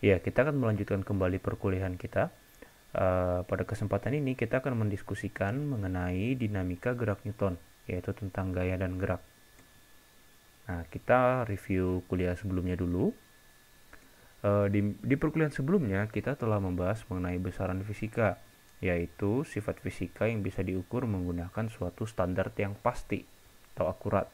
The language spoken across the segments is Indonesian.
Ya, kita akan melanjutkan kembali perkuliahan kita. Pada kesempatan ini kita akan mendiskusikan mengenai dinamika gerak Newton, yaitu tentang gaya dan gerak. Nah, kita review kuliah sebelumnya dulu. Di perkuliahan sebelumnya kita telah membahas mengenai besaran fisika, yaitu sifat fisika yang bisa diukur menggunakan suatu standar yang pasti atau akurat.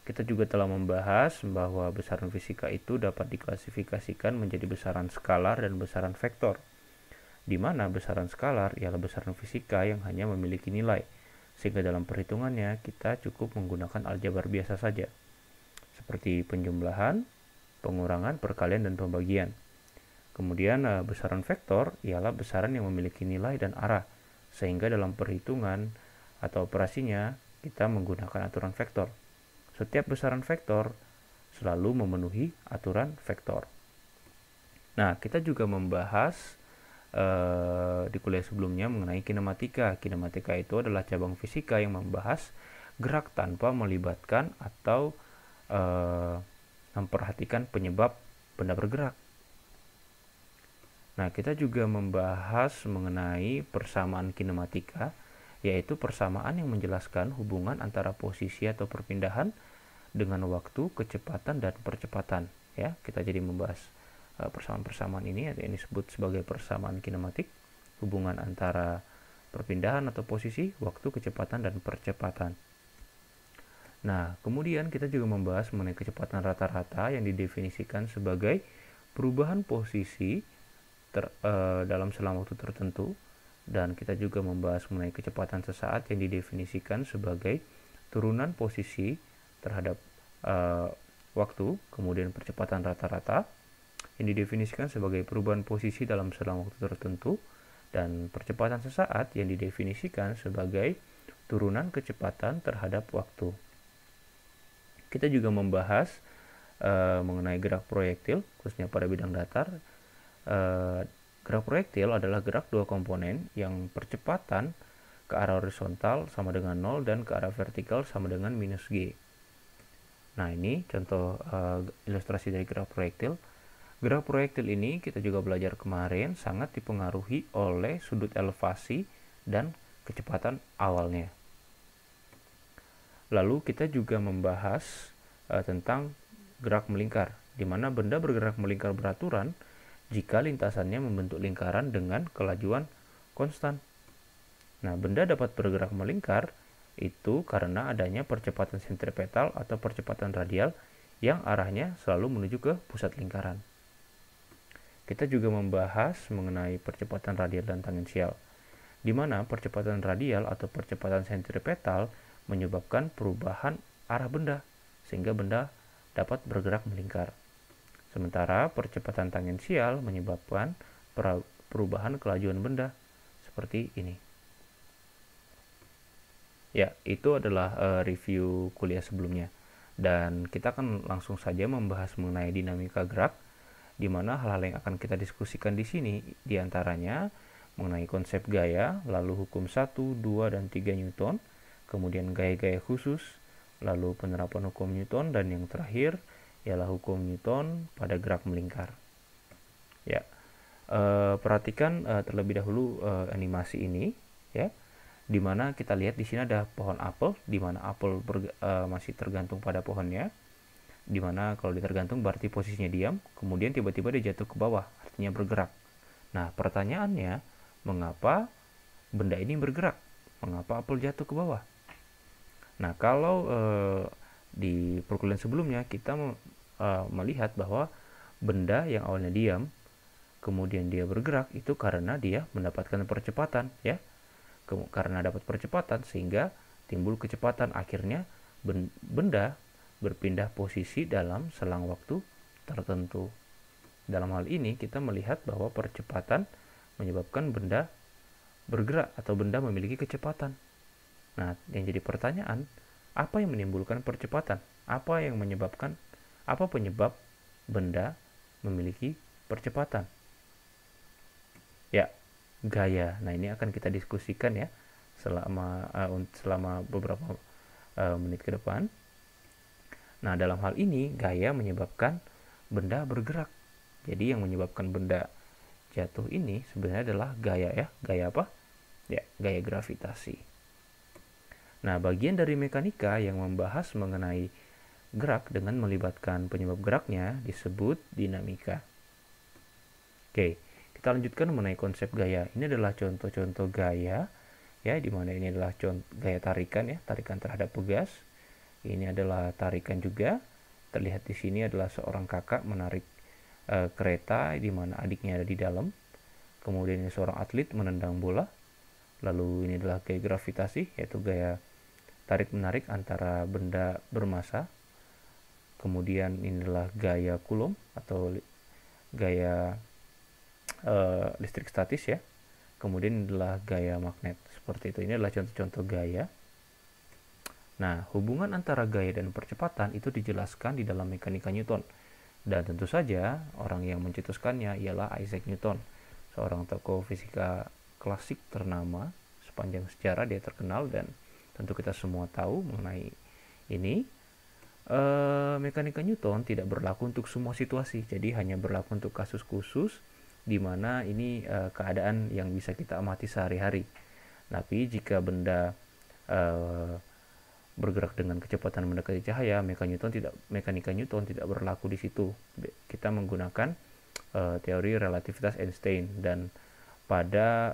Kita juga telah membahas bahwa besaran fisika itu dapat diklasifikasikan menjadi besaran skalar dan besaran vektor, di mana besaran skalar ialah besaran fisika yang hanya memiliki nilai, sehingga dalam perhitungannya kita cukup menggunakan aljabar biasa saja, seperti penjumlahan, pengurangan, perkalian, dan pembagian. Kemudian besaran vektor ialah besaran yang memiliki nilai dan arah, sehingga dalam perhitungan atau operasinya kita menggunakan aturan vektor. Setiap besaran vektor selalu memenuhi aturan vektor. Nah, kita juga membahas di kuliah sebelumnya mengenai kinematika. Kinematika itu adalah cabang fisika yang membahas gerak tanpa melibatkan atau memperhatikan penyebab benda bergerak. Nah, kita juga membahas mengenai persamaan kinematika, yaitu persamaan yang menjelaskan hubungan antara posisi atau perpindahan dengan waktu, kecepatan, dan percepatan. Ya, kita jadi membahas persamaan-persamaan ini disebut sebagai persamaan kinematik, hubungan antara perpindahan atau posisi, waktu, kecepatan, dan percepatan. Nah, kemudian kita juga membahas mengenai kecepatan rata-rata yang didefinisikan sebagai perubahan posisi dalam selang waktu tertentu, dan kita juga membahas mengenai kecepatan sesaat yang didefinisikan sebagai turunan posisi terhadap waktu, kemudian percepatan rata-rata yang didefinisikan sebagai perubahan posisi dalam selang waktu tertentu, dan percepatan sesaat yang didefinisikan sebagai turunan kecepatan terhadap waktu. Kita juga membahas mengenai gerak proyektil, khususnya pada bidang datar. Gerak proyektil adalah gerak dua komponen yang percepatan ke arah horizontal sama dengan 0 dan ke arah vertikal sama dengan minus G. Nah, ini contoh ilustrasi dari gerak proyektil. Gerak proyektil ini kita juga belajar kemarin sangat dipengaruhi oleh sudut elevasi dan kecepatan awalnya. Lalu kita juga membahas tentang gerak melingkar, di mana benda bergerak melingkar beraturan jika lintasannya membentuk lingkaran dengan kelajuan konstan. Nah, benda dapat bergerak melingkar itu karena adanya percepatan sentripetal atau percepatan radial yang arahnya selalu menuju ke pusat lingkaran. Kita juga membahas mengenai percepatan radial dan tangensial, di mana percepatan radial atau percepatan sentripetal menyebabkan perubahan arah benda, sehingga benda dapat bergerak melingkar. Sementara percepatan tangensial menyebabkan perubahan kelajuan benda, seperti ini. Ya, itu adalah review kuliah sebelumnya. Dan kita akan langsung saja membahas mengenai dinamika gerak, di mana hal-hal yang akan kita diskusikan di sini diantaranya mengenai konsep gaya, lalu hukum 1, 2, dan 3 Newton, kemudian gaya-gaya khusus, lalu penerapan hukum Newton, dan yang terakhir ialah hukum Newton pada gerak melingkar. Ya, perhatikan terlebih dahulu animasi ini, ya, di mana kita lihat di sini ada pohon apel, di mana apel masih tergantung pada pohonnya, di mana kalau ditergantung berarti posisinya diam, kemudian tiba-tiba dia jatuh ke bawah, artinya bergerak. Nah, pertanyaannya, mengapa benda ini bergerak? Mengapa apel jatuh ke bawah? Nah, kalau di perkuliahan sebelumnya kita melihat bahwa benda yang awalnya diam kemudian dia bergerak itu karena dia mendapatkan percepatan, ya. Karena dapat percepatan sehingga timbul kecepatan, akhirnya benda berpindah posisi dalam selang waktu tertentu. Dalam hal ini kita melihat bahwa percepatan menyebabkan benda bergerak atau benda memiliki kecepatan. Nah, yang jadi pertanyaan, apa yang menimbulkan percepatan? Apa penyebab benda memiliki percepatan? Ya, gaya. Nah, ini akan kita diskusikan ya selama beberapa menit ke depan. Nah, dalam hal ini gaya menyebabkan benda bergerak. Jadi yang menyebabkan benda jatuh ini sebenarnya adalah gaya ya. Gaya apa? Ya, gaya gravitasi. Nah, bagian dari mekanika yang membahas mengenai gerak dengan melibatkan penyebab geraknya disebut dinamika. Oke, kita lanjutkan mengenai konsep gaya. Ini adalah contoh-contoh gaya ya, di mana ini adalah gaya tarikan ya, tarikan terhadap pegas. Ini adalah tarikan juga. Terlihat di sini adalah seorang kakak menarik kereta di mana adiknya ada di dalam. Kemudian ini seorang atlet menendang bola. Lalu ini adalah gaya gravitasi, yaitu gaya tarik-menarik antara benda bermassa. Kemudian ini adalah gaya Coulomb atau gaya listrik statis ya. Kemudian ini adalah gaya magnet. Seperti itu. Ini adalah contoh-contoh gaya. Nah, hubungan antara gaya dan percepatan itu dijelaskan di dalam mekanika Newton. Dan tentu saja orang yang mencetuskannya ialah Isaac Newton, seorang tokoh fisika klasik ternama sepanjang sejarah. Dia terkenal dan tentu kita semua tahu mengenai ini. Mekanika Newton tidak berlaku untuk semua situasi, jadi hanya berlaku untuk kasus khusus di mana ini keadaan yang bisa kita amati sehari-hari. Tapi jika benda bergerak dengan kecepatan mendekati cahaya, mekanika Newton tidak berlaku di situ. Kita menggunakan teori relativitas Einstein, dan pada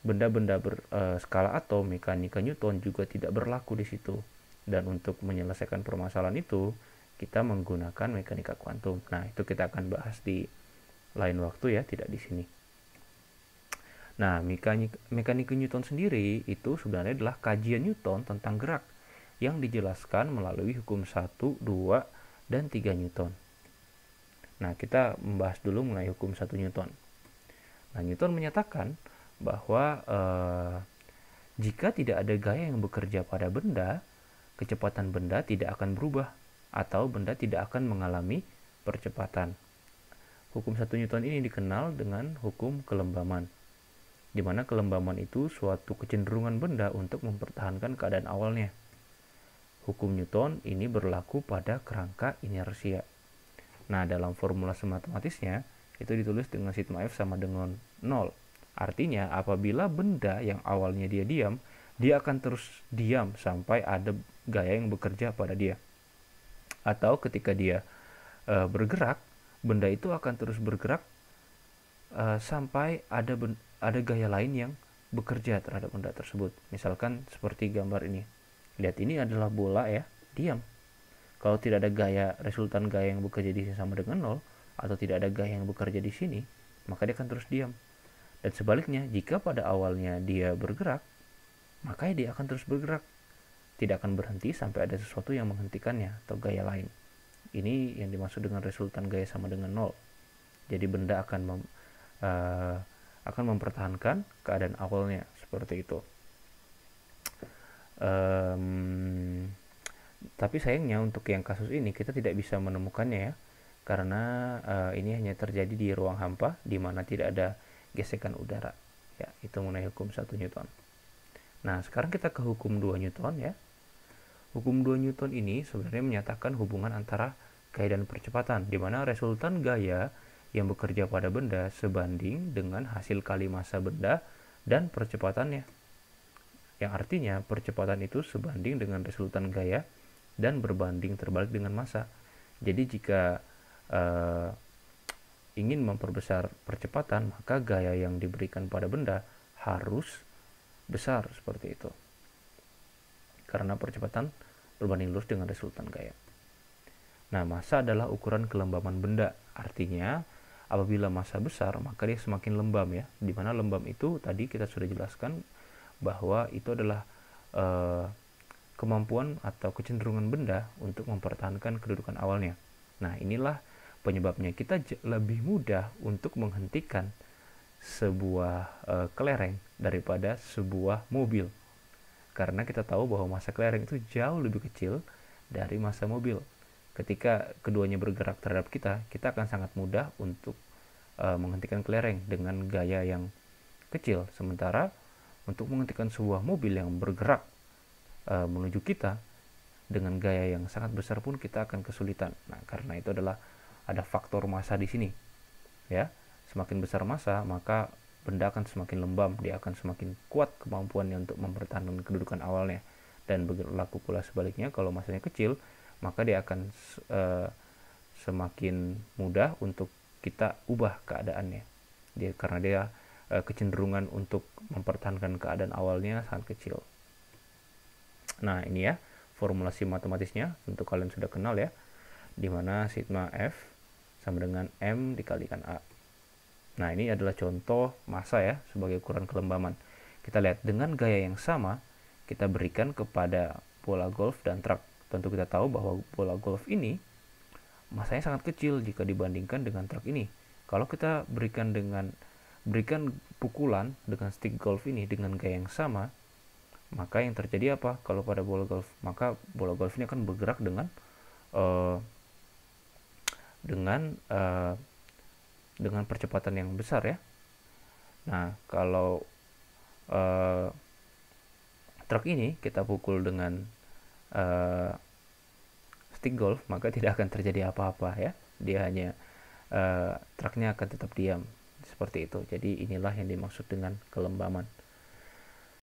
benda-benda berskala atom, mekanika Newton juga tidak berlaku di situ. Dan untuk menyelesaikan permasalahan itu, kita menggunakan mekanika kuantum. Nah, itu kita akan bahas di lain waktu ya, tidak di sini. Nah, mekanika Newton sendiri itu sebenarnya adalah kajian Newton tentang gerak yang dijelaskan melalui hukum 1, 2, dan 3 Newton. Nah, kita membahas dulu mengenai hukum 1 Newton. Nah, Newton menyatakan bahwa jika tidak ada gaya yang bekerja pada benda, kecepatan benda tidak akan berubah atau benda tidak akan mengalami percepatan. Hukum 1 Newton ini dikenal dengan hukum kelembaman, di mana kelembaman itu suatu kecenderungan benda untuk mempertahankan keadaan awalnya. Hukum Newton ini berlaku pada kerangka inersia. Nah, dalam formula matematisnya itu ditulis dengan sigma F sama dengan 0. Artinya, apabila benda yang awalnya dia diam, dia akan terus diam sampai ada gaya yang bekerja pada dia. Atau ketika dia bergerak, benda itu akan terus bergerak sampai ada gaya lain yang bekerja terhadap benda tersebut. Misalkan seperti gambar ini. Lihat, ini adalah bola ya, diam. Kalau tidak ada gaya, resultan gaya yang bekerja di sini sama dengan 0, atau tidak ada gaya yang bekerja di sini, maka dia akan terus diam. Dan sebaliknya, jika pada awalnya dia bergerak, maka dia akan terus bergerak. Tidak akan berhenti sampai ada sesuatu yang menghentikannya atau gaya lain. Ini yang dimaksud dengan resultan gaya sama dengan 0. Jadi benda akan mempertahankan keadaan awalnya seperti itu. Tapi sayangnya untuk yang kasus ini kita tidak bisa menemukannya ya, karena ini hanya terjadi di ruang hampa di mana tidak ada gesekan udara. Ya, itu mengenai hukum 1 Newton. Nah, sekarang kita ke hukum 2 Newton ya. Hukum 2 Newton ini sebenarnya menyatakan hubungan antara gaya dan percepatan, di mana resultan gaya yang bekerja pada benda sebanding dengan hasil kali massa benda dan percepatannya. Yang artinya percepatan itu sebanding dengan resultan gaya dan berbanding terbalik dengan massa. Jadi jika ingin memperbesar percepatan, maka gaya yang diberikan pada benda harus besar seperti itu. Karena percepatan berbanding lurus dengan resultan gaya. Nah, massa adalah ukuran kelembaman benda. Artinya, apabila massa besar, maka dia semakin lembam ya. Dimana lembam itu tadi kita sudah jelaskan bahwa itu adalah kemampuan atau kecenderungan benda untuk mempertahankan kedudukan awalnya. Nah, inilah penyebabnya kita lebih mudah untuk menghentikan sebuah kelereng daripada sebuah mobil. Karena kita tahu bahwa massa kelereng itu jauh lebih kecil dari massa mobil. Ketika keduanya bergerak terhadap kita, kita akan sangat mudah untuk menghentikan kelereng dengan gaya yang kecil. Sementara untuk menghentikan sebuah mobil yang bergerak menuju kita dengan gaya yang sangat besar pun kita akan kesulitan. Nah, karena itu adalah ada faktor massa di sini, ya. Semakin besar massa, maka benda akan semakin lembab, dia akan semakin kuat kemampuannya untuk mempertahankan kedudukan awalnya. Dan berlaku pula sebaliknya, kalau massanya kecil, maka dia akan semakin mudah untuk kita ubah keadaannya. Karena dia kecenderungan untuk mempertahankan keadaan awalnya sangat kecil. Nah, ini ya formulasi matematisnya, tentu kalian sudah kenal ya, dimana sigma F sama dengan M dikalikan A. Nah, ini adalah contoh massa ya, sebagai ukuran kelembaman. Kita lihat, dengan gaya yang sama, kita berikan kepada bola golf dan truk. Tentu kita tahu bahwa bola golf ini, massanya sangat kecil jika dibandingkan dengan truk ini. Kalau kita berikan pukulan dengan stick golf ini dengan gaya yang sama, maka yang terjadi apa? Kalau pada bola golf, maka bola golf ini akan bergerak dengan percepatan yang besar ya. Nah, kalau truk ini kita pukul dengan stick golf, maka tidak akan terjadi apa-apa ya. Dia hanya truknya akan tetap diam seperti itu. Jadi inilah yang dimaksud dengan kelembaman.